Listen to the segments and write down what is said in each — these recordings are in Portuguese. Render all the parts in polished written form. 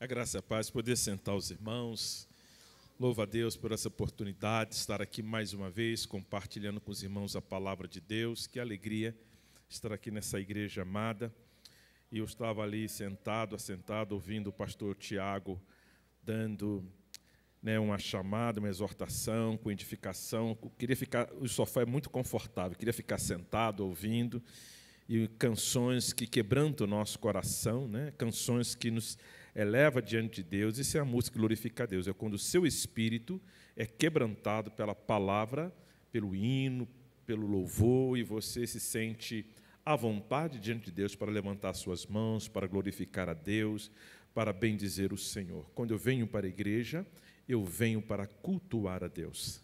A graça e a paz, poder sentar os irmãos. Louvo a Deus por essa oportunidade de estar aqui mais uma vez, compartilhando com os irmãos a palavra de Deus. Que alegria estar aqui nessa igreja amada. E eu estava ali assentado, ouvindo o pastor Tiago dando uma chamada, uma exortação, com edificação. O sofá é muito confortável, queria ficar sentado, ouvindo. E canções que quebrantam o nosso coração, canções que nos eleva diante de Deus. Isso é a música que glorifica a Deus. É quando o seu espírito é quebrantado pela palavra, pelo hino, pelo louvor, e você se sente à vontade diante de Deus para levantar suas mãos, para glorificar a Deus, para bendizer o Senhor. Quando eu venho para a igreja, eu venho para cultuar a Deus.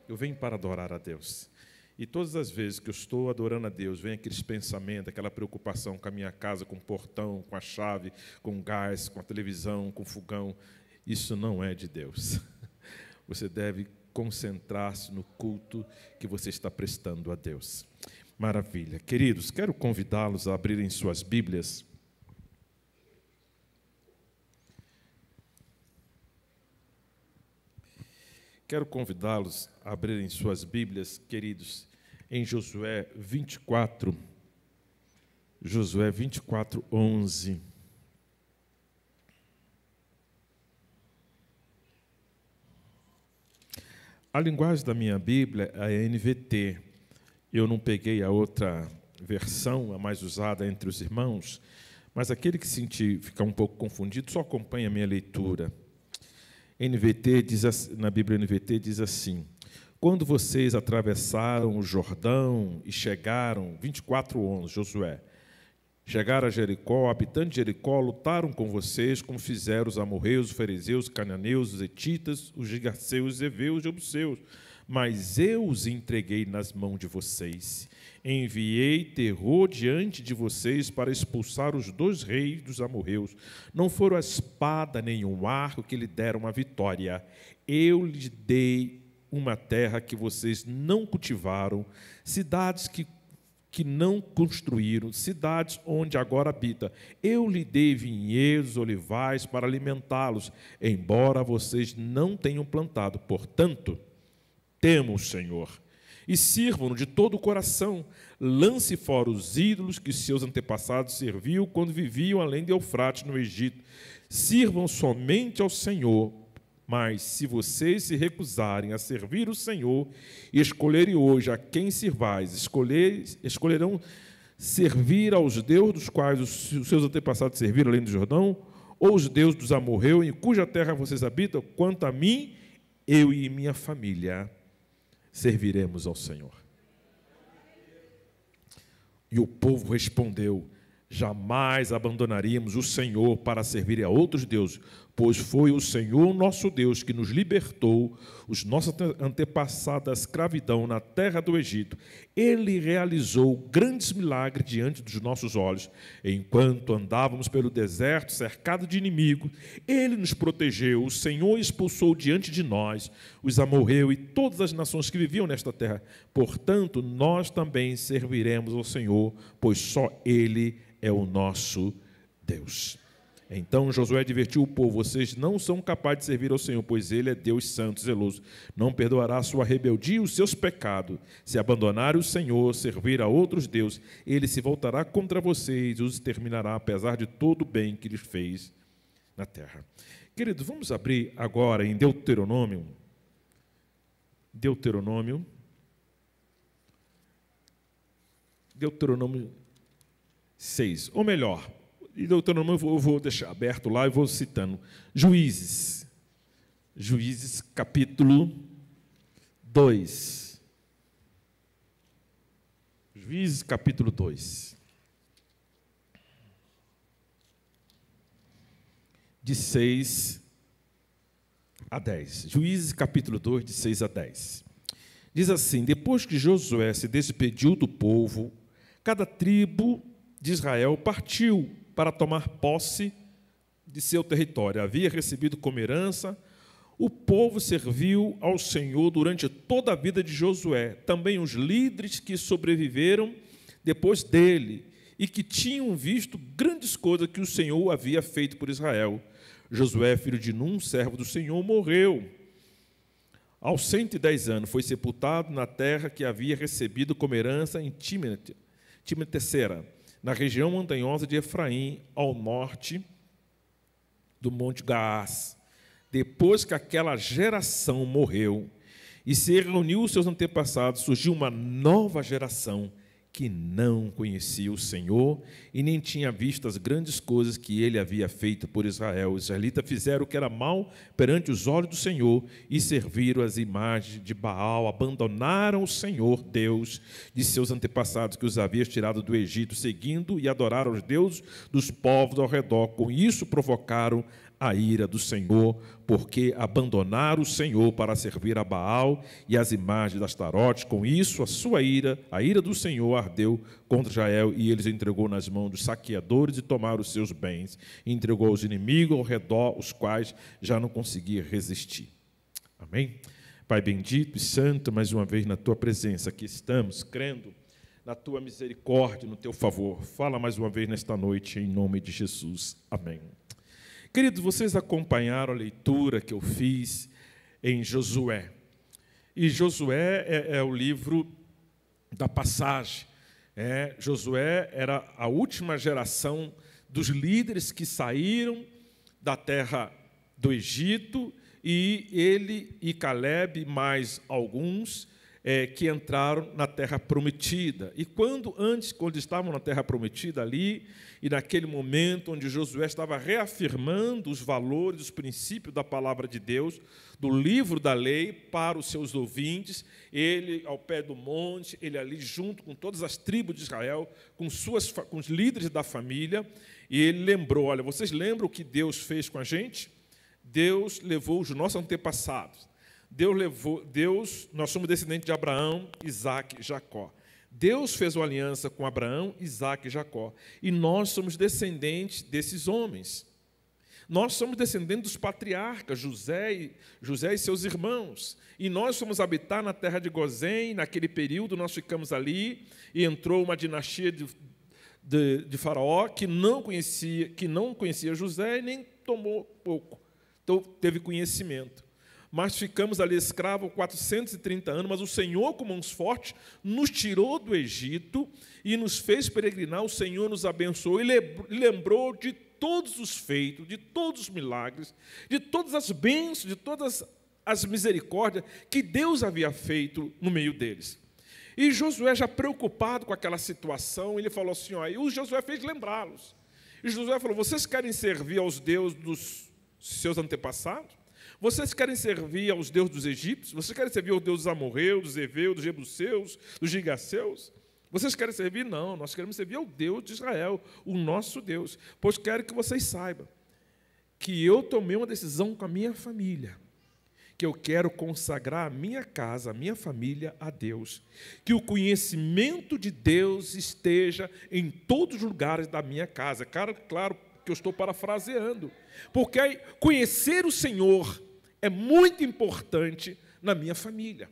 Eu venho para adorar a Deus. E todas as vezes que eu estou adorando a Deus, vem aqueles pensamentos, aquela preocupação com a minha casa, com o portão, com a chave, com o gás, com a televisão, com o fogão. Isso não é de Deus. Você deve concentrar-se no culto que você está prestando a Deus. Maravilha. Queridos, quero convidá-los a abrirem suas Bíblias. Quero convidá-los a abrirem suas Bíblias, queridos, em Josué 24, 11. A linguagem da minha Bíblia é a NVT. Eu não peguei a outra versão, a mais usada entre os irmãos, mas aquele que sentir ficar um pouco confundido, só acompanha a minha leitura. Na Bíblia NVT diz assim: quando vocês atravessaram o Jordão e chegaram, 24:11, Josué, chegaram a Jericó, habitantes de Jericó lutaram com vocês, como fizeram os amorreus, os fariseus, os cananeus, os hetitas, os gigaseus, os heveus e os jebuseus. Mas eu os entreguei nas mãos de vocês. Enviei terror diante de vocês para expulsar os 2 reis dos amorreus. Não foram a espada nem o arco que lhe deram a vitória. Eu lhe dei uma terra que vocês não cultivaram, cidades que não construíram, cidades onde agora habita. Eu lhe dei vinhedos, olivais para alimentá-los, embora vocês não tenham plantado. Portanto, temam o Senhor e sirvam-no de todo o coração. Lance fora os ídolos que seus antepassados serviam quando viviam além de Eufrates, no Egito. Sirvam somente ao Senhor. Mas, se vocês se recusarem a servir o Senhor e escolherem hoje a quem sirvais, escolherão servir aos deuses dos quais os seus antepassados serviram além do Jordão, ou os deuses dos amorreus, em cuja terra vocês habitam, quanto a mim, eu e minha família serviremos ao Senhor. E o povo respondeu: jamais abandonaríamos o Senhor para servir a outros deuses, pois foi o Senhor nosso Deus que nos libertou, os nossos antepassados da escravidão na terra do Egito. Ele realizou grandes milagres diante dos nossos olhos. Enquanto andávamos pelo deserto, cercado de inimigos, Ele nos protegeu. O Senhor expulsou diante de nós os amorreus e todas as nações que viviam nesta terra. Portanto, nós também serviremos ao Senhor, pois só Ele é o nosso Deus. Então Josué advertiu o povo: vocês não são capazes de servir ao Senhor, pois Ele é Deus santo e zeloso. Não perdoará a sua rebeldia e os seus pecados. Se abandonarem o Senhor, servir a outros deuses, Ele se voltará contra vocês e os exterminará, apesar de todo o bem que lhes fez na terra. Queridos, vamos abrir agora em Deuteronômio 6, ou melhor, e Deuteronômio eu vou deixar aberto lá e vou citando. Juízes capítulo 2. Juízes capítulo 2. De 6 a 10. Juízes capítulo 2, de 6 a 10. Diz assim: depois que Josué se despediu do povo, cada tribo de Israel partiu para tomar posse de seu território. Havia recebido como herança. O povo serviu ao Senhor durante toda a vida de Josué. Também os líderes que sobreviveram depois dele e que tinham visto grandes coisas que o Senhor havia feito por Israel. Josué, filho de Num, servo do Senhor, morreu. Aos 110 anos, foi sepultado na terra que havia recebido como herança em Timnat-Sera, na região montanhosa de Efraim, ao norte do Monte Gaás. Depois que aquela geração morreu e se reuniu os seus antepassados, surgiu uma nova geração que não conhecia o Senhor e nem tinha visto as grandes coisas que ele havia feito por Israel. Os israelitas fizeram o que era mal perante os olhos do Senhor e serviram as imagens de Baal, abandonaram o Senhor, Deus de seus antepassados, que os havia tirado do Egito, seguindo e adoraram os deuses dos povos ao redor. Com isso provocaram a ira do Senhor, porque abandonaram o Senhor para servir a Baal e as imagens das Astarote. Com isso, a ira do Senhor ardeu contra Israel, e eles entregou nas mãos dos saqueadores e tomaram os seus bens, e entregou aos inimigos ao redor, os quais já não conseguiam resistir. Amém? Pai bendito e santo, mais uma vez na tua presença, aqui estamos, crendo na tua misericórdia, no teu favor. Fala mais uma vez nesta noite, em nome de Jesus. Amém. Queridos, vocês acompanharam a leitura que eu fiz em Josué. E Josué é o livro da passagem. Josué era a última geração dos líderes que saíram da terra do Egito, e ele e Caleb, mais alguns, que entraram na terra prometida. E quando estavam na terra prometida ali, e naquele momento onde Josué estava reafirmando os valores, os princípios da palavra de Deus, do livro da lei para os seus ouvintes, ele ao pé do monte, ele ali junto com todas as tribos de Israel, com os líderes da família, e ele lembrou: olha, vocês lembram o que Deus fez com a gente? Deus levou os nossos antepassados. Nós somos descendentes de Abraão, Isaque e Jacó. Deus fez uma aliança com Abraão, Isaque e Jacó. E nós somos descendentes desses homens. Nós somos descendentes dos patriarcas, José e seus irmãos. E nós fomos habitar na terra de Gozém. Naquele período nós ficamos ali, e entrou uma dinastia de Faraó que não conhecia José e nem tomou pouco. Então teve conhecimento. Mas ficamos ali escravos 430 anos, mas o Senhor, com mãos fortes, nos tirou do Egito e nos fez peregrinar. O Senhor nos abençoou e lembrou de todos os feitos, de todos os milagres, de todas as bênçãos, de todas as misericórdias que Deus havia feito no meio deles. E Josué, já preocupado com aquela situação, ele falou assim, e o Josué fez lembrá-los. E Josué falou: vocês querem servir aos deuses dos seus antepassados? Vocês querem servir aos deuses dos egípcios? Vocês querem servir aos deuses dos amorreus, dos heveus, dos jebuseus, dos gigaseus? Vocês querem servir? Não, nós queremos servir ao Deus de Israel, o nosso Deus. Pois quero que vocês saibam que eu tomei uma decisão com a minha família, que eu quero consagrar a minha casa, a minha família a Deus. Que o conhecimento de Deus esteja em todos os lugares da minha casa. Claro que eu estou parafraseando, porque conhecer o Senhor é muito importante na minha família.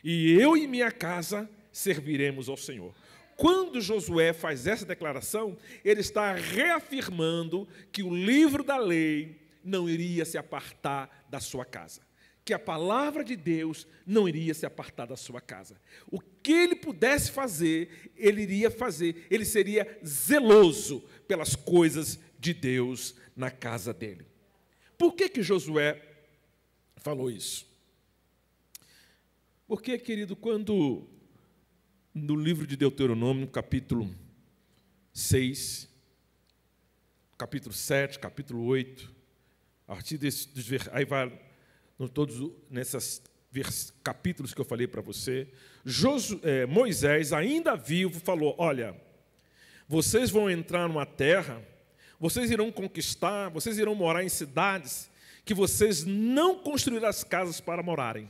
E eu e minha casa serviremos ao Senhor. Quando Josué faz essa declaração, ele está reafirmando que o livro da lei não iria se apartar da sua casa, que a palavra de Deus não iria se apartar da sua casa. O que ele pudesse fazer, ele iria fazer. Ele seria zeloso pelas coisas de Deus na casa dele. Por que Josué falou isso? Porque, querido, quando no livro de Deuteronômio, capítulo 6, capítulo 7, capítulo 8, a partir aí vai todos nesses capítulos que eu falei para você, Moisés, ainda vivo, falou: olha, vocês vão entrar numa terra, vocês irão conquistar, vocês irão morar em cidades que vocês não construirão as casas para morarem.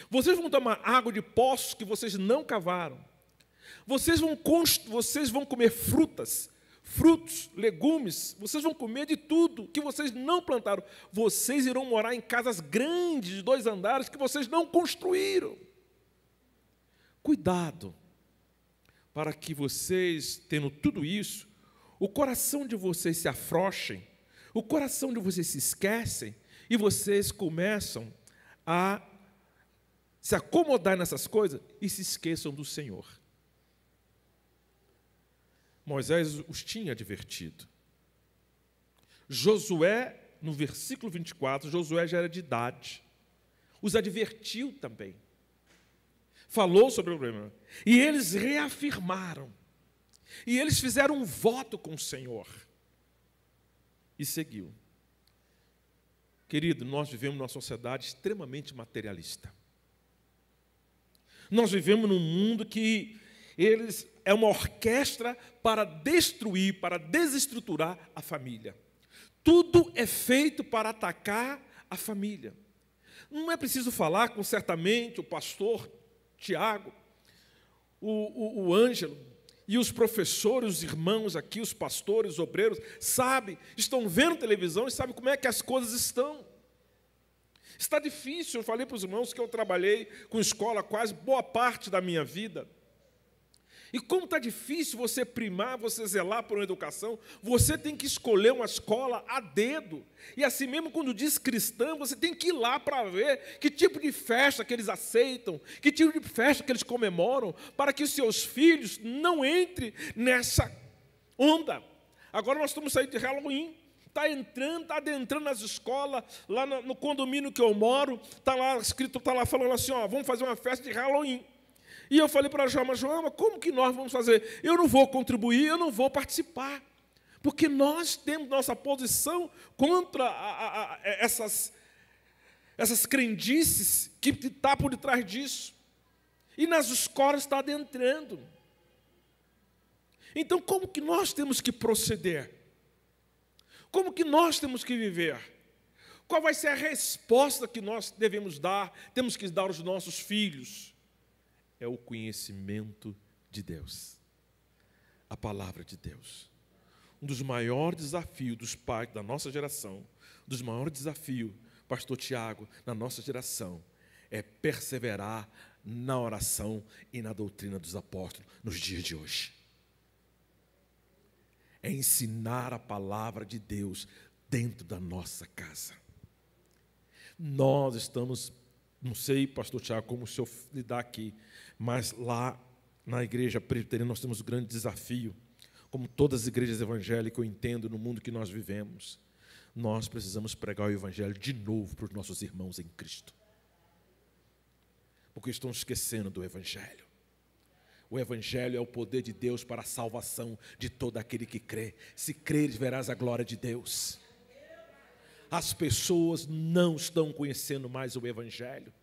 Vocês vão tomar água de poços que vocês não cavaram. Vocês vão comer frutos, legumes, vocês vão comer de tudo que vocês não plantaram. Vocês irão morar em casas grandes, de 2 andares, que vocês não construíram. Cuidado, para que vocês, tendo tudo isso, o coração de vocês se afrouxem O coração de vocês se esquecem e vocês começam a se acomodar nessas coisas e se esqueçam do Senhor. Moisés os tinha advertido. Josué, no versículo 24, Josué já era de idade. Os advertiu também. Falou sobre o problema. E eles reafirmaram. E eles fizeram um voto com o Senhor. E seguiu. Querido, nós vivemos numa sociedade extremamente materialista. Nós vivemos num mundo que é uma orquestra para destruir, para desestruturar a família. Tudo é feito para atacar a família. Não é preciso falar com, certamente, o pastor Tiago, o Ângelo, e os professores, os irmãos aqui, os pastores, os obreiros, estão vendo televisão e sabem como é que as coisas estão. Está difícil, eu falei para os irmãos que eu trabalhei com escola quase boa parte da minha vida. E como está difícil você primar, você zelar por uma educação, você tem que escolher uma escola a dedo. E assim mesmo, quando diz cristã, você tem que ir lá para ver que tipo de festa que eles aceitam, que tipo de festa que eles comemoram, para que os seus filhos não entrem nessa onda. Agora nós estamos saindo de Halloween. Está adentrando nas escolas, lá no condomínio que eu moro, está lá escrito, está lá falando assim, ó, vamos fazer uma festa de Halloween. E eu falei para a Joama, como que nós vamos fazer? Eu não vou contribuir, eu não vou participar, porque nós temos nossa posição contra essas crendices que está por detrás disso. E nas escolas está adentrando. Então, como que nós temos que proceder? Como que nós temos que viver? Qual vai ser a resposta que nós devemos dar, temos que dar aos nossos filhos? É o conhecimento de Deus, a palavra de Deus. Um dos maiores desafios dos pais da nossa geração, um dos maiores desafios, pastor Tiago, na nossa geração, é perseverar na oração e na doutrina dos apóstolos nos dias de hoje. É ensinar a palavra de Deus dentro da nossa casa. Nós estamos, não sei, pastor Tiago, como o senhor lidar aqui, mas lá na igreja presbiteriana nós temos um grande desafio, como todas as igrejas evangélicas, eu entendo, no mundo que nós vivemos, nós precisamos pregar o evangelho de novo para os nossos irmãos em Cristo. Porque estão esquecendo do evangelho. O evangelho é o poder de Deus para a salvação de todo aquele que crê. Se creres, verás a glória de Deus. As pessoas não estão conhecendo mais o evangelho.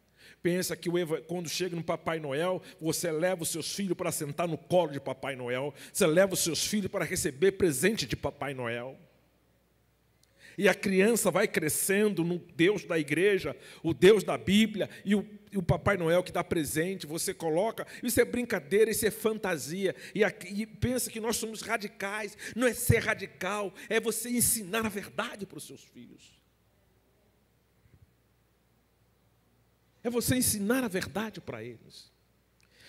Pensa que quando chega no Papai Noel, você leva os seus filhos para sentar no colo de Papai Noel. Você leva os seus filhos para receber presente de Papai Noel. E a criança vai crescendo no Deus da igreja, o Deus da Bíblia, e o Papai Noel que dá presente, você coloca, isso é brincadeira, isso é fantasia, e pensa que nós somos radicais. Não é ser radical, é você ensinar a verdade para os seus filhos. É você ensinar a verdade para eles.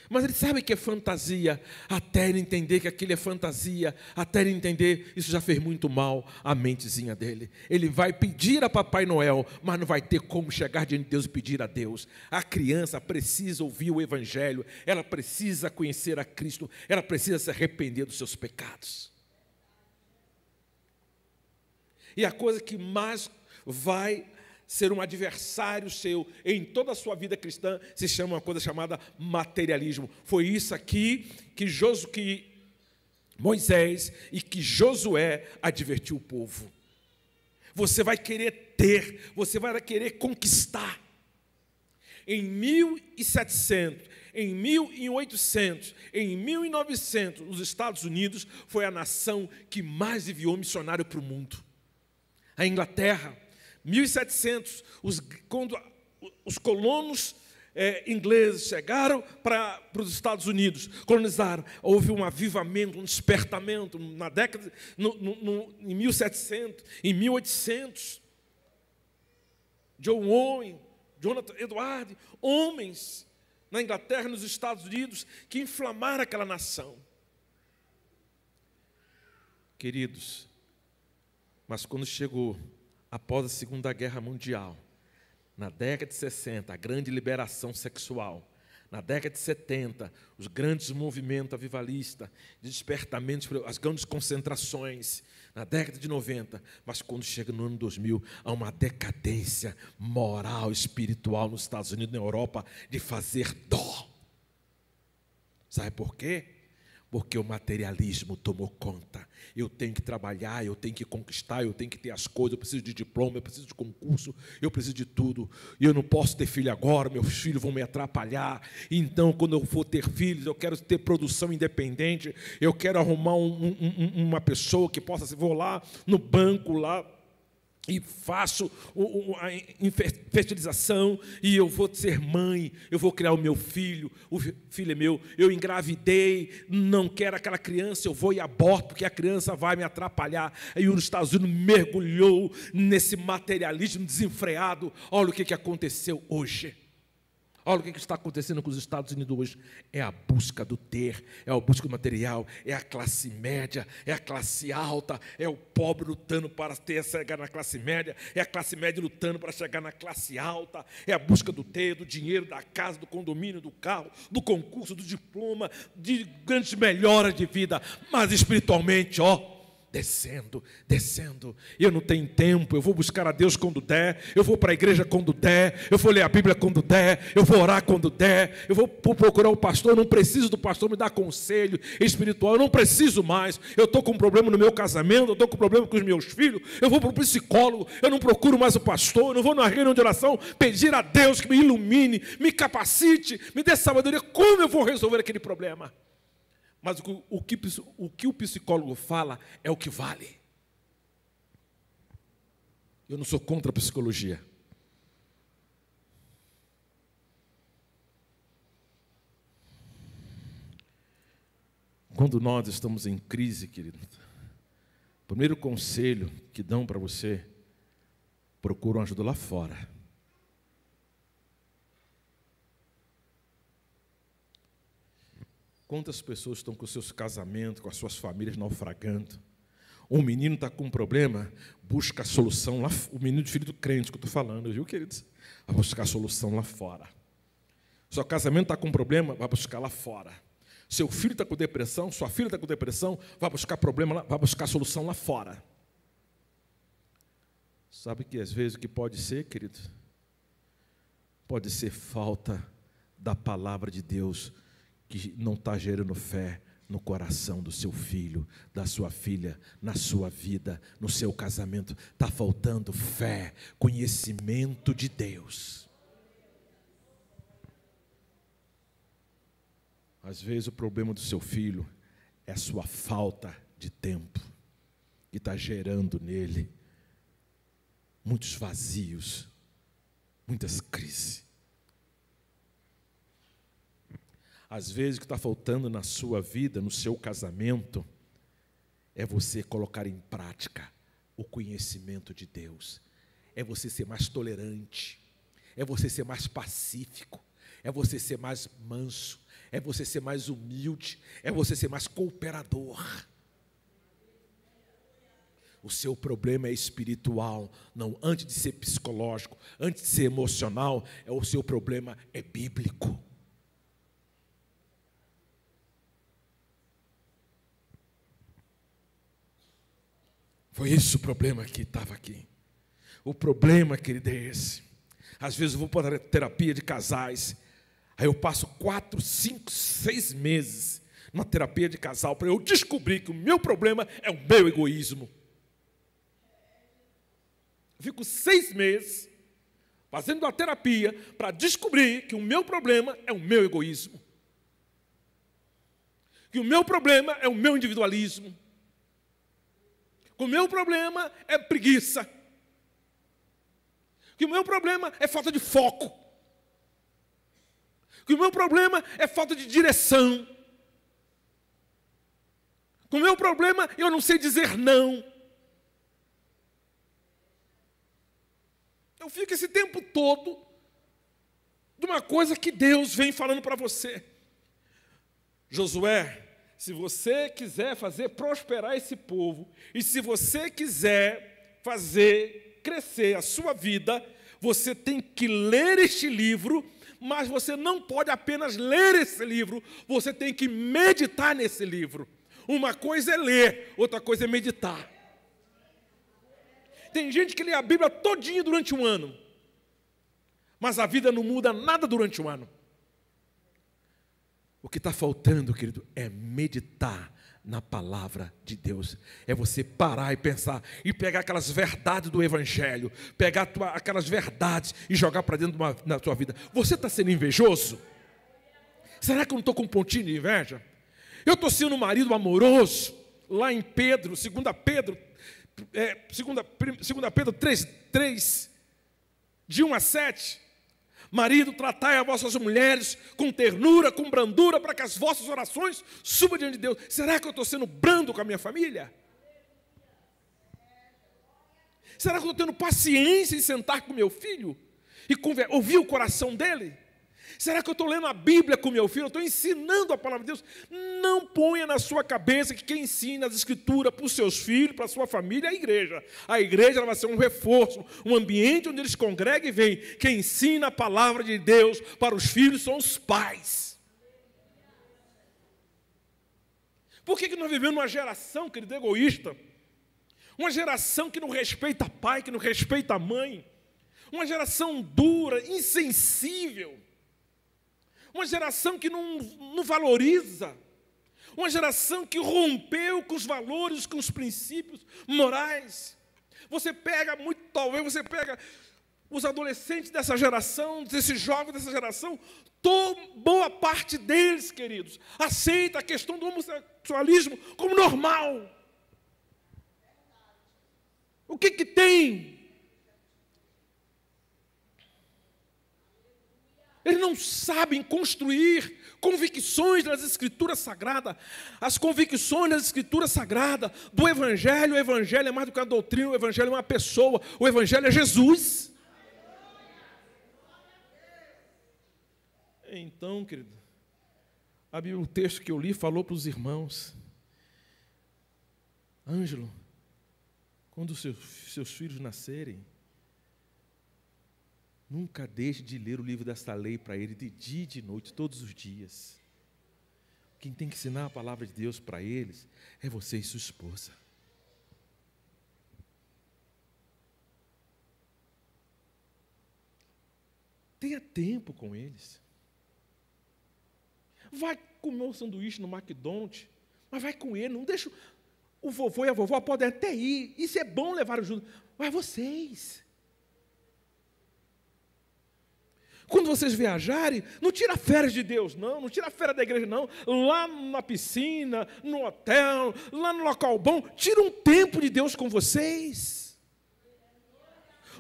Mas ele sabe que é fantasia, até ele entender que aquilo é fantasia, até ele entender, isso já fez muito mal à mentezinha dele. Ele vai pedir a Papai Noel, mas não vai ter como chegar diante de Deus e pedir a Deus. A criança precisa ouvir o Evangelho, ela precisa conhecer a Cristo, ela precisa se arrepender dos seus pecados. E a coisa que mais vai ser um adversário seu em toda a sua vida cristã se chama uma coisa chamada materialismo. Foi isso aqui que Moisés e que Josué advertiu o povo. Você vai querer ter, você vai querer conquistar. Em 1700, em 1800, em 1900, os Estados Unidos foi a nação que mais enviou missionário para o mundo. A Inglaterra, 1700, quando os colonos ingleses chegaram para os Estados Unidos, colonizaram, houve um avivamento, um despertamento na década, em 1700, em 1800. John Owen, Jonathan Edwards, homens na Inglaterra e nos Estados Unidos que inflamaram aquela nação. Queridos, Mas quando chegou após a Segunda Guerra Mundial, na década de 60, a grande liberação sexual, na década de 70, os grandes movimentos avivalistas, de despertamentos, as grandes concentrações, na década de 90, mas quando chega no ano 2000, há uma decadência moral, espiritual nos Estados Unidos, na Europa, de fazer dó. Sabe por quê? Porque o materialismo tomou conta. Eu tenho que trabalhar, eu tenho que conquistar, eu tenho que ter as coisas, eu preciso de diploma, eu preciso de concurso, eu preciso de tudo. E eu não posso ter filho agora, meus filhos vão me atrapalhar. Então, quando eu for ter filhos, eu quero ter produção independente, eu quero arrumar uma pessoa que possa, vou lá no banco, lá, e faço a fertilização, e eu vou ser mãe, eu vou criar o meu filho, o filho é meu, eu engravidei, não quero aquela criança, eu vou e aborto, porque a criança vai me atrapalhar. Aí os Estados Unidos mergulhou nesse materialismo desenfreado. Olha o que aconteceu hoje. Olha o que está acontecendo com os Estados Unidos hoje. É a busca do ter, é a busca do material, é a classe média, é a classe alta, é o pobre lutando para chegar na classe média, é a classe média lutando para chegar na classe alta, é a busca do ter, do dinheiro, da casa, do condomínio, do carro, do concurso, do diploma, de grandes melhoras de vida, mas espiritualmente, descendo. Eu não tenho tempo, eu vou buscar a Deus quando der, eu vou para a igreja quando der, eu vou ler a Bíblia quando der, eu vou orar quando der, eu vou procurar o pastor, eu não preciso do pastor me dar conselho espiritual, eu não preciso mais, eu estou com um problema no meu casamento, eu estou com um problema com os meus filhos, eu vou para o psicólogo, eu não procuro mais o pastor, eu não vou na reunião de oração pedir a Deus que me ilumine, me capacite, me dê sabedoria, como eu vou resolver aquele problema? Mas o que o psicólogo fala é o que vale. Eu não sou contra a psicologia. Quando nós estamos em crise, querido, o primeiro conselho que dão para você, procura uma ajuda lá fora. Quantas pessoas estão com seus casamentos, com as suas famílias naufragando? Um menino está com um problema, busca a solução lá. O menino de filho do crente que eu estou falando, viu, queridos? Vai buscar a solução lá fora. Seu casamento está com um problema, vai buscar lá fora. Seu filho está com depressão, sua filha está com depressão, vai buscar problema lá, vai buscar a solução lá fora. Sabe que às vezes o que pode ser, querido? Pode ser falta da palavra de Deus, que não está gerando fé no coração do seu filho, da sua filha, na sua vida, no seu casamento. Está faltando fé, conhecimento de Deus. Às vezes o problema do seu filho é a sua falta de tempo, que está gerando nele muitos vazios, muitas crises. Às vezes o que está faltando na sua vida, no seu casamento, é você colocar em prática o conhecimento de Deus. É você ser mais tolerante, é você ser mais pacífico, é você ser mais manso, é você ser mais humilde, é você ser mais cooperador. O seu problema é espiritual, não, antes de ser psicológico, antes de ser emocional, o seu problema é bíblico. Foi esse o problema que estava aqui. O problema, querido, é esse. Às vezes eu vou para a terapia de casais, aí eu passo 4, 5, 6 meses numa terapia de casal para eu descobrir que o meu problema é o meu egoísmo. Eu fico 6 meses fazendo uma terapia para descobrir que o meu problema é o meu egoísmo. Que o meu problema é o meu individualismo. Que o meu problema é preguiça. Que o meu problema é falta de foco. Que o meu problema é falta de direção. Que o meu problema eu não sei dizer não. Eu fico esse tempo todo de uma coisa que Deus vem falando para você. Josué, se você quiser fazer prosperar esse povo, e se você quiser fazer crescer a sua vida, você tem que ler este livro, mas você não pode apenas ler esse livro, você tem que meditar nesse livro. Uma coisa é ler, outra coisa é meditar. Tem gente que lê a Bíblia todinha durante um ano, mas a vida não muda nada durante um ano. O que está faltando, querido, é meditar na palavra de Deus. É você parar e pensar, e pegar aquelas verdades do Evangelho, pegar aquelas verdades e jogar para dentro da sua vida. Você está sendo invejoso? Será que eu não estou com um pontinho de inveja? Eu estou sendo um marido amoroso, lá em Pedro, 2 Pedro 3, de 1 a 7. Marido, tratai as vossas mulheres com ternura, com brandura, para que as vossas orações subam diante de Deus. Será que eu estou sendo brando com a minha família? Será que eu estou tendo paciência em sentar com meu filho e ouvir o coração dele? Será que eu estou lendo a Bíblia com meu filho? Eu estou ensinando a palavra de Deus? Não ponha na sua cabeça que quem ensina as Escrituras para os seus filhos, para a sua família, é a igreja. A igreja ela vai ser um reforço, um ambiente onde eles congregam e vêm. Quem ensina a palavra de Deus para os filhos são os pais. Por que nós vivemos uma geração, querido, egoísta? Uma geração que não respeita pai, que não respeita mãe. Uma geração dura, insensível. Uma geração que não valoriza. Uma geração que rompeu com os valores, com os princípios morais. Talvez você pega os adolescentes dessa geração, desses jovens dessa geração, boa parte deles, queridos, aceita a questão do homossexualismo como normal. O que tem? Eles não sabem construir convicções das Escrituras Sagradas. As convicções das Escrituras Sagradas, do Evangelho. O Evangelho é mais do que a doutrina, o Evangelho é uma pessoa. O Evangelho é Jesus. Então, querido, o texto que eu li falou para os irmãos: Ângelo, quando os seus filhos nascerem, nunca deixe de ler o livro desta lei para ele de dia e de noite, todos os dias. Quem tem que ensinar a palavra de Deus para eles é você e sua esposa. Tenha tempo com eles. Vai comer um sanduíche no McDonald's, mas vai com ele, não deixa. O vovô e a vovó podem até ir, isso é bom levar junto, mas vocês. Quando vocês viajarem, não tira férias de Deus, não tira férias da igreja, não. Lá na piscina, no hotel, lá no local bom, tira um tempo de Deus com vocês.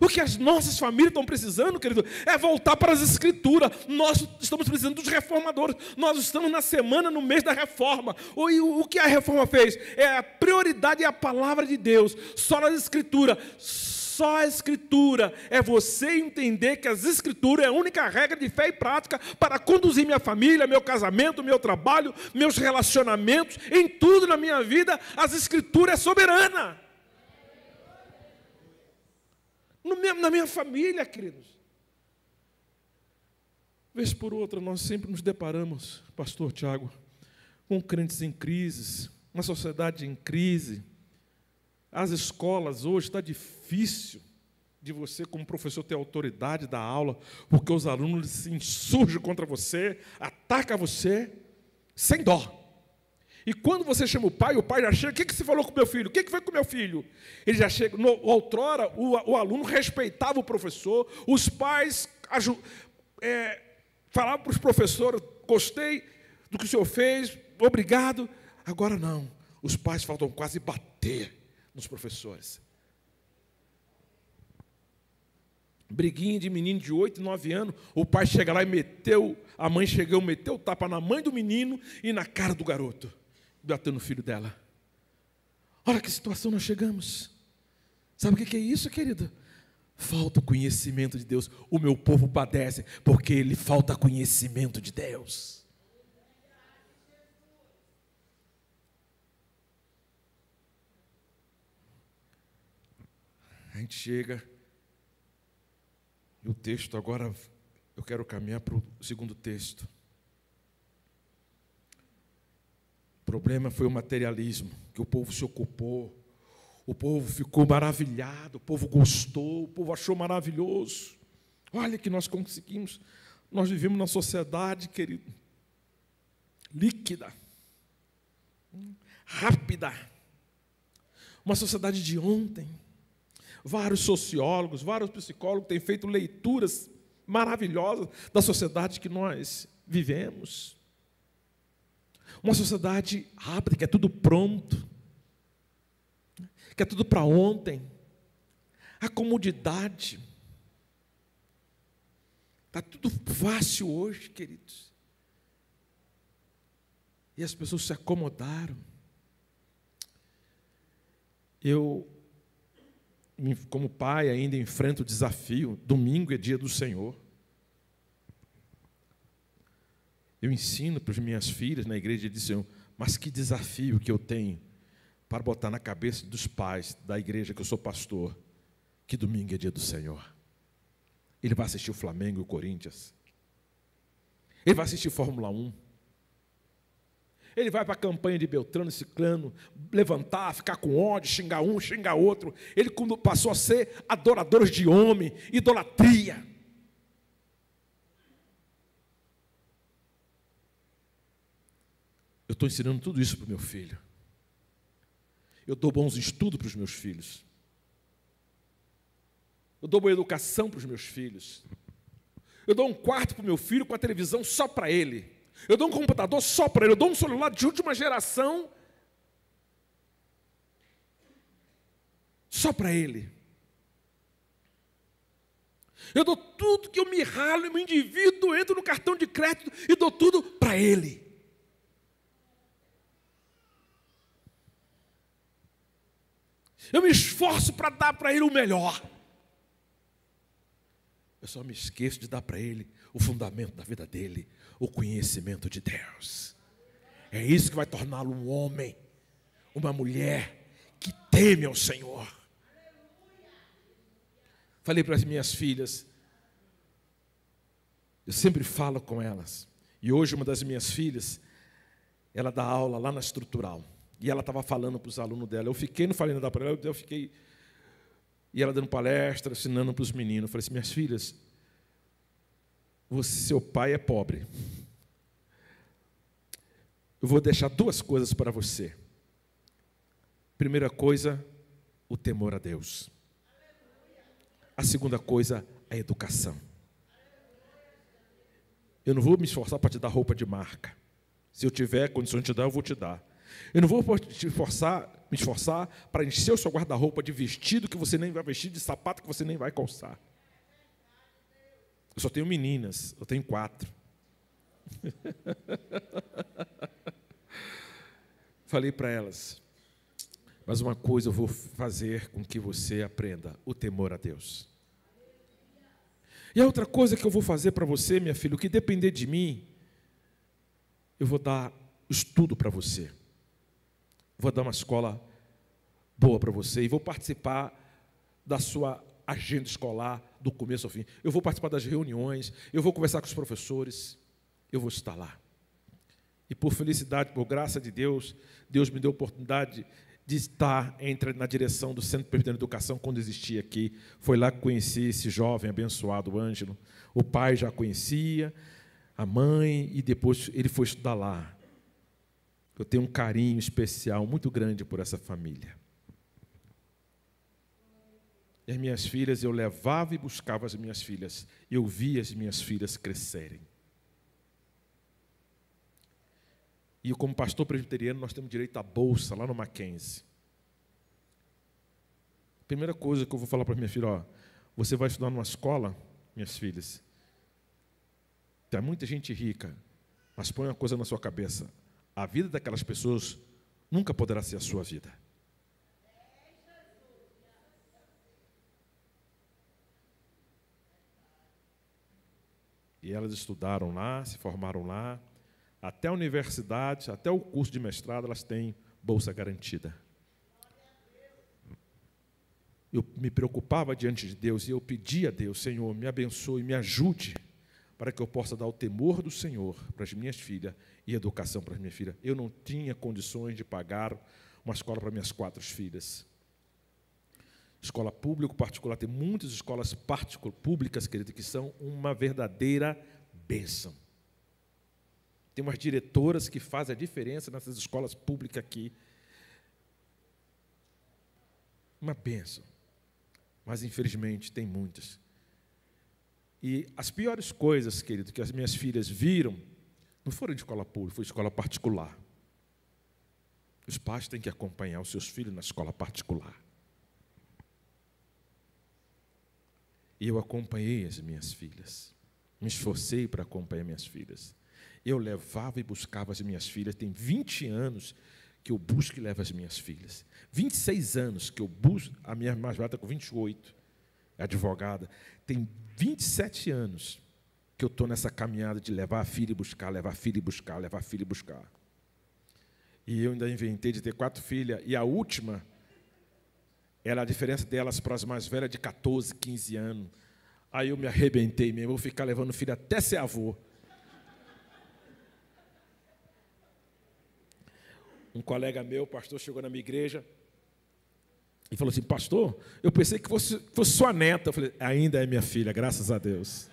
O que as nossas famílias estão precisando, querido, é voltar para as Escrituras. Nós estamos precisando dos reformadores. Nós estamos na semana, no mês da reforma. O que a reforma fez? A prioridade é a palavra de Deus. Só nas Escrituras. Só a Escritura é você entender que as Escrituras é a única regra de fé e prática para conduzir minha família, meu casamento, meu trabalho, meus relacionamentos, em tudo na minha vida. As Escrituras é soberana. Na minha família, queridos. Vez por outra, nós sempre nos deparamos, pastor Tiago, com crentes em crise, uma sociedade em crise. As escolas hoje está difícil de você, como professor, ter autoridade da aula, porque os alunos se insurgem contra você, atacam você, sem dó. E quando você chama o pai já chega: o que você falou com o meu filho? O que foi com o meu filho? Ele já chega. Outrora, o aluno respeitava o professor, os pais falavam para os professores: gostei do que o senhor fez, obrigado. Agora não, os pais faltam quase bater nos professores. Briguinha de menino de 8, 9 anos, o pai chega lá e a mãe chegou e meteu o tapa na mãe do menino e na cara do garoto, batendo no filho dela. Olha que situação nós chegamos. Sabe o que é isso, querido? Falta o conhecimento de Deus. O meu povo padece porque lhe falta conhecimento de Deus. A gente chega, e o texto agora, eu quero caminhar para o segundo texto. O problema foi o materialismo, que o povo se ocupou, o povo ficou maravilhado, o povo gostou, o povo achou maravilhoso. Olha que nós conseguimos, nós vivemos numa sociedade, querido, líquida, rápida, uma sociedade de ontem. Vários sociólogos, vários psicólogos têm feito leituras maravilhosas da sociedade que nós vivemos. Uma sociedade rápida, que é tudo pronto, que é tudo para ontem. A comodidade. Está tudo fácil hoje, queridos. E as pessoas se acomodaram. Eu, como pai, ainda enfrento o desafio. Domingo é dia do Senhor. Eu ensino para as minhas filhas na igreja do Senhor, mas que desafio que eu tenho para botar na cabeça dos pais da igreja que eu sou pastor, que domingo é dia do Senhor. Ele vai assistir o Flamengo e o Corinthians. Ele vai assistir Fórmula 1. Ele vai para a campanha de Beltrano e Ciclano, levantar, ficar com ódio, xingar um, xingar outro. Ele, quando passou a ser adorador de homem, idolatria. Eu estou ensinando tudo isso para o meu filho. Eu dou bons estudos para os meus filhos. Eu dou boa educação para os meus filhos. Eu dou um quarto para o meu filho com a televisão só para ele. Eu dou um computador só para ele. Eu dou um celular de última geração só para ele. Eu dou tudo que eu me ralo, eu me endivido, entro no cartão de crédito e dou tudo para ele. Eu me esforço para dar para ele o melhor. Eu só me esqueço de dar para ele o fundamento da vida dele, o conhecimento de Deus. É isso que vai torná-lo um homem, uma mulher que teme ao Senhor. Falei para as minhas filhas, eu sempre falo com elas, e hoje uma das minhas filhas, ela dá aula lá na Estrutural, e ela estava falando para os alunos dela, não falei nada para ela, eu fiquei, e ela dando palestra, ensinando para os meninos, eu falei assim, minhas filhas, seu pai é pobre, eu vou deixar duas coisas para você. Primeira coisa, o temor a Deus. A segunda coisa, a educação. Eu não vou me esforçar para te dar roupa de marca. Se eu tiver condições de te dar, eu vou te dar. Eu não vou me esforçar para encher o seu guarda-roupa de vestido que você nem vai vestir, de sapato que você nem vai calçar. Eu só tenho meninas, eu tenho 4. Falei para elas, mas uma coisa eu vou fazer com que você aprenda, o temor a Deus. E a outra coisa que eu vou fazer para você, minha filha, o que depender de mim, eu vou dar estudo para você. Vou dar uma escola boa para você e vou participar da sua agenda escolar do começo ao fim. Eu vou participar das reuniões, eu vou conversar com os professores, eu vou estar lá. E por felicidade, por graça de Deus, Deus me deu a oportunidade de estar na direção do Centro Presbiteriano de Educação quando existia aqui. Foi lá que conheci esse jovem abençoado, o Ângelo. O pai já conhecia, a mãe, e depois ele foi estudar lá. Eu tenho um carinho especial muito grande por essa família. E as minhas filhas, eu levava e buscava as minhas filhas. Eu via as minhas filhas crescerem. E como pastor presbiteriano, nós temos direito à bolsa lá no Mackenzie. Primeira coisa que eu vou falar para minha filha, você vai estudar numa escola, minhas filhas. Tem muita gente rica, mas põe uma coisa na sua cabeça. A vida daquelas pessoas nunca poderá ser a sua vida. E elas estudaram lá, se formaram lá. Até a universidade, até o curso de mestrado, elas têm bolsa garantida. eu me preocupava diante de Deus e eu pedia a Deus: Senhor, me abençoe, me ajude, para que eu possa dar o temor do Senhor para as minhas filhas e educação para as minhas filhas. Eu não tinha condições de pagar uma escola para minhas 4 filhas. Escola pública, particular, tem muitas escolas públicas, querido, que são uma verdadeira bênção. Tem umas diretoras que fazem a diferença nessas escolas públicas aqui. Uma bênção. Mas, infelizmente, tem muitas. E as piores coisas, querido, que as minhas filhas viram, não foram de escola pública, foi de escola particular. Os pais têm que acompanhar os seus filhos na escola particular. E eu acompanhei as minhas filhas. Me esforcei para acompanhar minhas filhas. Eu levava e buscava as minhas filhas. Tem 20 anos que eu busco e levo as minhas filhas. 26 anos que eu busco. A minha mais velha está com 28, é advogada. Tem 27 anos que eu estou nessa caminhada de levar a filha e buscar, levar a filha e buscar, levar a filha e buscar. E eu ainda inventei de ter 4 filhas. E a última, era a diferença delas para as mais velhas de 14, 15 anos. Aí eu me arrebentei mesmo, vou ficar levando filho até ser avô. Um colega meu, pastor, chegou na minha igreja e falou assim: pastor, eu pensei que fosse sua neta. Eu falei: ainda é minha filha, graças a Deus.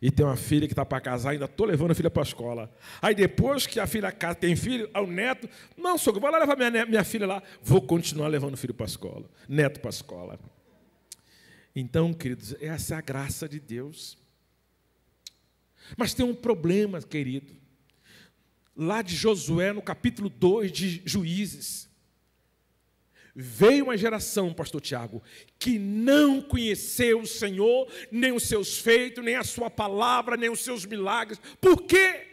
E tem uma filha que está para casar, ainda estou levando a filha para a escola. Aí depois que a filha casa, tem filho, o neto, não, sogro, vou lá levar minha filha lá. Vou continuar levando o filho para a escola, neto para a escola. Então, queridos, essa é a graça de Deus. Mas tem um problema, querido. Lá de Josué, no capítulo 2 de Juízes, veio uma geração, pastor Tiago, que não conheceu o Senhor, nem os seus feitos, nem a sua palavra, nem os seus milagres. Por quê?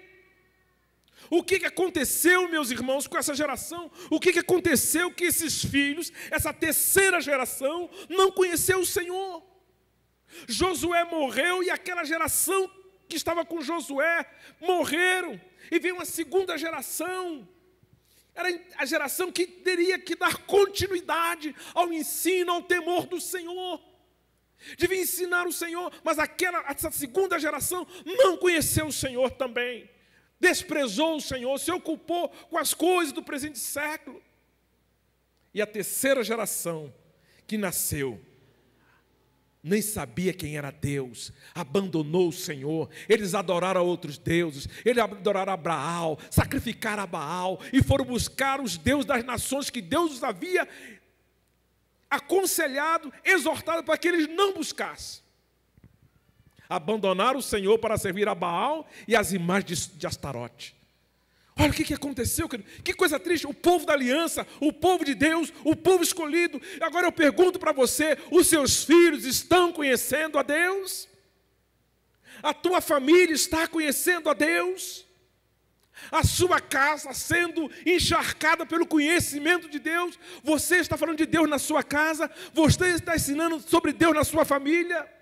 O que aconteceu, meus irmãos, com essa geração? O que aconteceu que esses filhos, essa terceira geração, não conheceu o Senhor? Josué morreu e aquela geração que estava com Josué morreram. E veio uma segunda geração. Era a geração que teria que dar continuidade ao ensino, ao temor do Senhor. Devia ensinar o Senhor, mas essa segunda geração não conheceu o Senhor também. Desprezou o Senhor, se ocupou com as coisas do presente século. E a terceira geração que nasceu, nem sabia quem era Deus, abandonou o Senhor, eles adoraram a outros deuses, eles adoraram a Baal, sacrificaram a Baal, e foram buscar os deuses das nações que Deus os havia aconselhado, exortado para que eles não buscassem. Abandonaram o Senhor para servir a Baal e as imagens de Astarote. Olha o que aconteceu, que coisa triste, o povo da aliança, o povo de Deus, o povo escolhido. Agora eu pergunto para você, os seus filhos estão conhecendo a Deus? A tua família está conhecendo a Deus? A sua casa sendo encharcada pelo conhecimento de Deus? Você está falando de Deus na sua casa? Você está ensinando sobre Deus na sua família?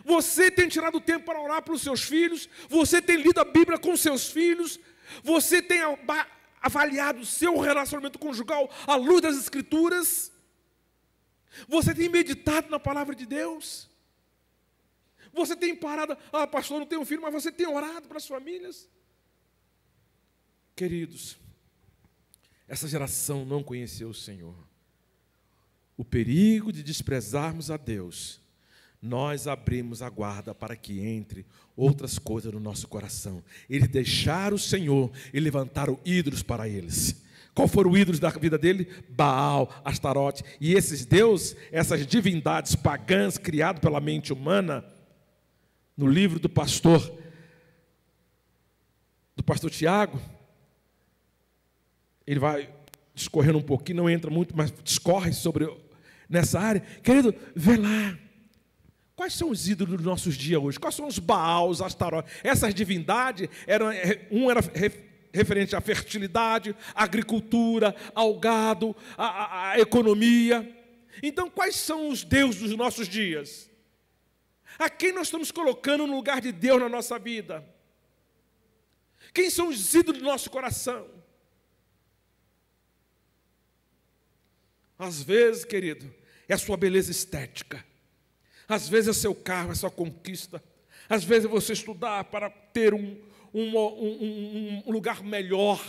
Você tem tirado tempo para orar pelos seus filhos? Você tem lido a Bíblia com seus filhos? Você tem avaliado o seu relacionamento conjugal à luz das Escrituras? Você tem meditado na palavra de Deus? Você tem parado, pastor, não tenho filho, mas você tem orado para as famílias? Queridos, essa geração não conheceu o Senhor. O perigo de desprezarmos a Deus, nós abrimos a guarda para que entre outras coisas no nosso coração. Eles deixaram o Senhor e levantaram ídolos para eles. Qual foram os ídolos da vida dele? Baal, Astarote. E esses deuses, essas divindades pagãs criadas pela mente humana, no livro do pastor Tiago, ele vai discorrendo um pouquinho, não entra muito, mas discorre sobre nessa área. Querido, vê lá. Quais são os ídolos dos nossos dias hoje? Quais são os Baals, Astarote? Essas divindades, um era referente à fertilidade, à agricultura, ao gado, à economia. Então, quais são os deuses dos nossos dias? A quem nós estamos colocando no lugar de Deus na nossa vida? Quem são os ídolos do nosso coração? Às vezes, querido, é a sua beleza estética. Às vezes é seu carro, é sua conquista. Às vezes é você estudar para ter um lugar melhor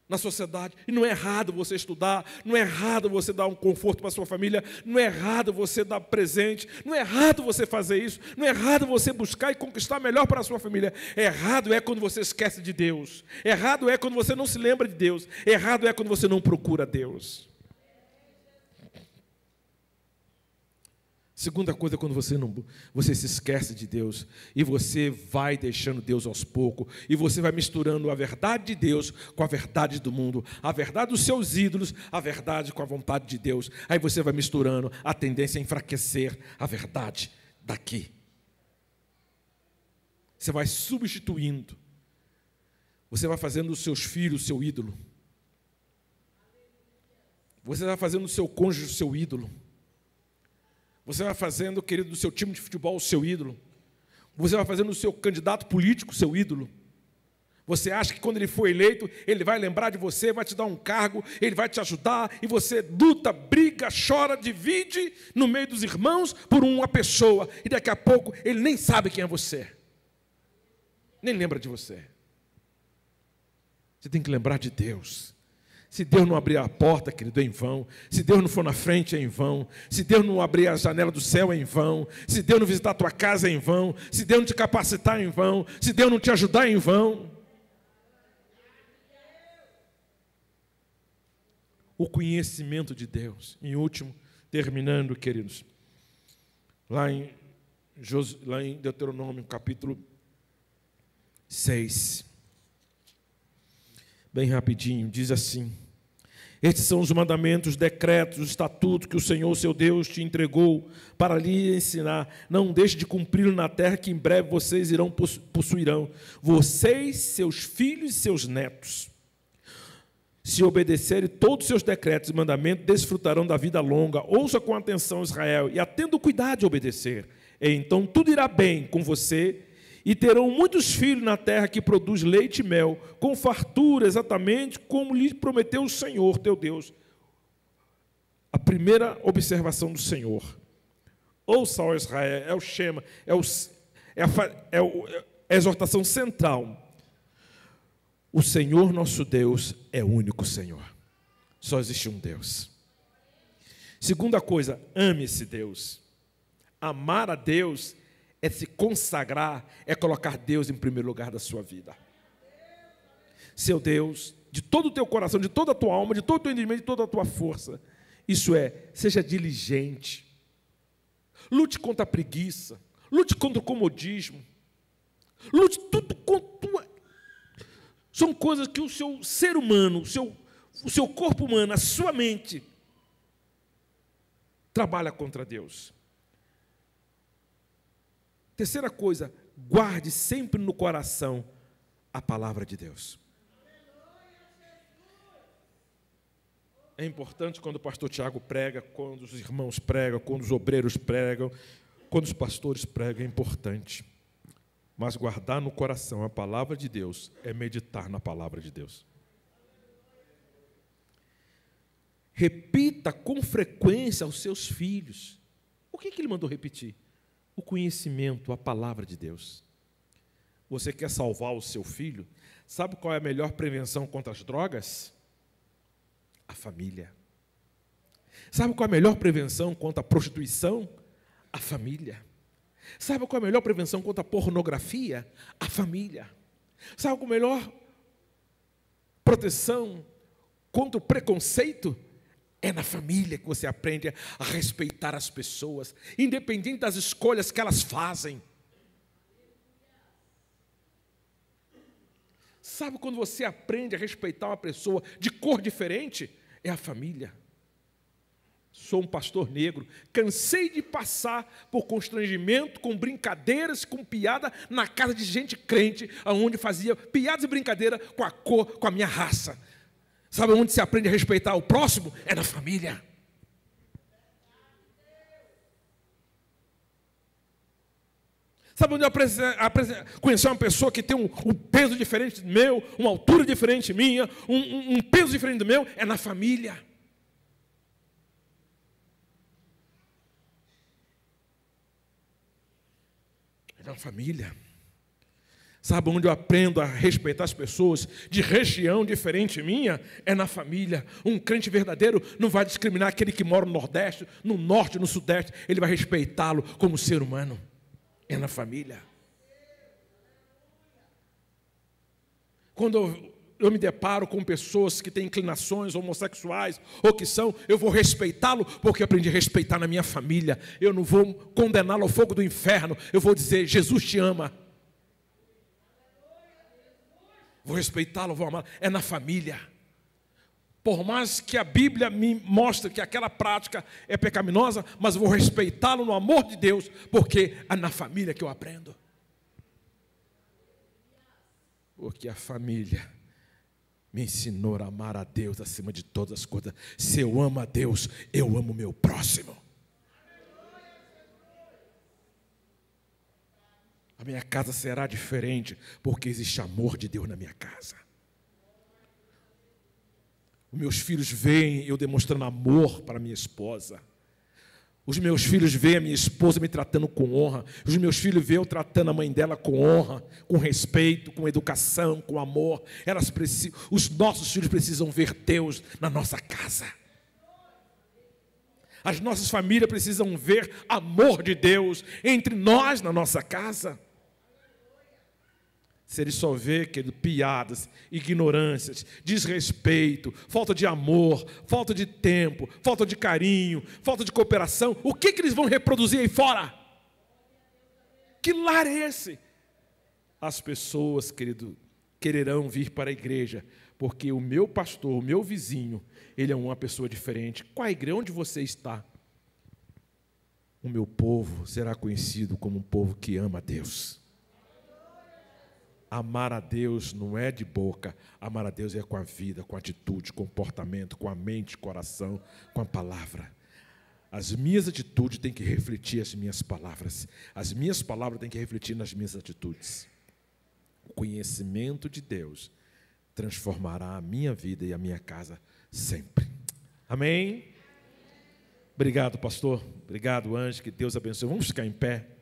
na sociedade. E não é errado você estudar, não é errado você dar um conforto para a sua família, não é errado você dar presente, não é errado você fazer isso, não é errado você buscar e conquistar melhor para a sua família. Errado é quando você esquece de Deus. Errado é quando você não se lembra de Deus. Errado é quando você não procura Deus. Segunda coisa, quando você se esquece de Deus e você vai deixando Deus aos poucos e você vai misturando a verdade de Deus com a verdade do mundo, a verdade dos seus ídolos, a verdade com a vontade de Deus. Aí você vai misturando, a tendência a enfraquecer a verdade daqui. Você vai substituindo. Você vai fazendo dos seus filhos o seu ídolo. Você vai fazendo do seu cônjuge o seu ídolo. Você vai fazendo, querido, do seu time de futebol o seu ídolo. Você vai fazendo do seu candidato político o seu ídolo. Você acha que quando ele for eleito, ele vai lembrar de você, vai te dar um cargo, ele vai te ajudar, e você luta, briga, chora, divide no meio dos irmãos por uma pessoa, e daqui a pouco ele nem sabe quem é você. Nem lembra de você. Você tem que lembrar de Deus. Se Deus não abrir a porta, querido, é em vão. Se Deus não for na frente, é em vão. Se Deus não abrir a janela do céu, é em vão. Se Deus não visitar a tua casa, é em vão. Se Deus não te capacitar, é em vão. Se Deus não te ajudar, é em vão. O conhecimento de Deus. Em último, terminando, queridos, lá em Deuteronômio, capítulo 6. Bem rapidinho, diz assim: estes são os mandamentos, os decretos, os estatutos que o Senhor, seu Deus, te entregou para lhe ensinar. Não deixe de cumpri-lo na terra que em breve vocês possuirão, vocês, seus filhos e seus netos. Se obedecerem todos os seus decretos e mandamentos, desfrutarão da vida longa. Ouça com atenção, Israel, e atenda cuidado de obedecer. E então tudo irá bem com você, e terão muitos filhos na terra que produz leite e mel, com fartura, exatamente como lhe prometeu o Senhor, teu Deus. A primeira observação do Senhor. Ouça, ó Israel, é o Shema, é a exortação central. O Senhor nosso Deus é o único Senhor. Só existe um Deus. Segunda coisa, ame esse Deus. Amar a Deus é se consagrar, é colocar Deus em primeiro lugar da sua vida. Seu Deus, de todo o teu coração, de toda a tua alma, de todo o teu entendimento, de toda a tua força. Isso é, seja diligente. Lute contra a preguiça. Lute contra o comodismo. Lute tudo contra... São coisas que o seu ser humano, o seu corpo humano, a sua mente, trabalha contra Deus. Terceira coisa, guarde sempre no coração a palavra de Deus. É importante quando o pastor Tiago prega, quando os irmãos pregam, quando os obreiros pregam, quando os pastores pregam, é importante. Mas guardar no coração a palavra de Deus é meditar na palavra de Deus. Repita com frequência aos seus filhos. O que ele mandou repetir? O conhecimento, a palavra de Deus. Você quer salvar o seu filho? Sabe qual é a melhor prevenção contra as drogas? A família. Sabe qual é a melhor prevenção contra a prostituição? A família. Sabe qual é a melhor prevenção contra a pornografia? A família. Sabe qual é a melhor proteção contra o preconceito? É na família que você aprende a respeitar as pessoas, independente das escolhas que elas fazem. Sabe quando você aprende a respeitar uma pessoa de cor diferente? É a família. Sou um pastor negro, cansei de passar por constrangimento, com brincadeiras, com piada, na casa de gente crente, onde fazia piadas e brincadeira com a cor, com a minha raça. Sabe onde se aprende a respeitar o próximo? É na família. Sabe onde eu conheci uma pessoa que tem um peso diferente do meu, uma altura diferente minha, um peso diferente do meu? É na família. na família. Sabe onde eu aprendo a respeitar as pessoas de região diferente minha? É na família. Um crente verdadeiro não vai discriminar aquele que mora no Nordeste, no Norte, no Sudeste. Ele vai respeitá-lo como ser humano. É na família. Quando eu me deparo com pessoas que têm inclinações homossexuais ou que são, eu vou respeitá-lo porque eu aprendi a respeitar na minha família. Eu não vou condená-lo ao fogo do inferno. Eu vou dizer, Jesus te ama. Vou respeitá-lo, vou amá-lo. É na família. Por mais que a Bíblia me mostre que aquela prática é pecaminosa, mas eu vou respeitá-lo no amor de Deus, porque é na família que eu aprendo. Porque a família me ensinou a amar a Deus acima de todas as coisas. Se eu amo a Deus, eu amo o meu próximo. A minha casa será diferente, porque existe amor de Deus na minha casa. Os meus filhos veem eu demonstrando amor para minha esposa. Os meus filhos veem a minha esposa me tratando com honra. Os meus filhos veem eu tratando a mãe dela com honra, com respeito, com educação, com amor. Os nossos filhos precisam ver Deus na nossa casa. As nossas famílias precisam ver amor de Deus entre nós na nossa casa. Se ele só vê, querido, piadas, ignorâncias, desrespeito, falta de amor, falta de tempo, falta de carinho, falta de cooperação, o que eles vão reproduzir aí fora? Que lar é esse? As pessoas, querido, quererão vir para a igreja, porque o meu pastor, o meu vizinho, ele é uma pessoa diferente. Qual a igreja? Onde você está? O meu povo será conhecido como um povo que ama a Deus. Amar a Deus não é de boca, amar a Deus é com a vida, com a atitude, comportamento, com a mente, coração, com a palavra. As minhas atitudes têm que refletir as minhas palavras, as minhas palavras têm que refletir nas minhas atitudes. O conhecimento de Deus transformará a minha vida e a minha casa sempre. Amém? Obrigado, pastor. Obrigado, anjo. Que Deus abençoe. Vamos ficar em pé.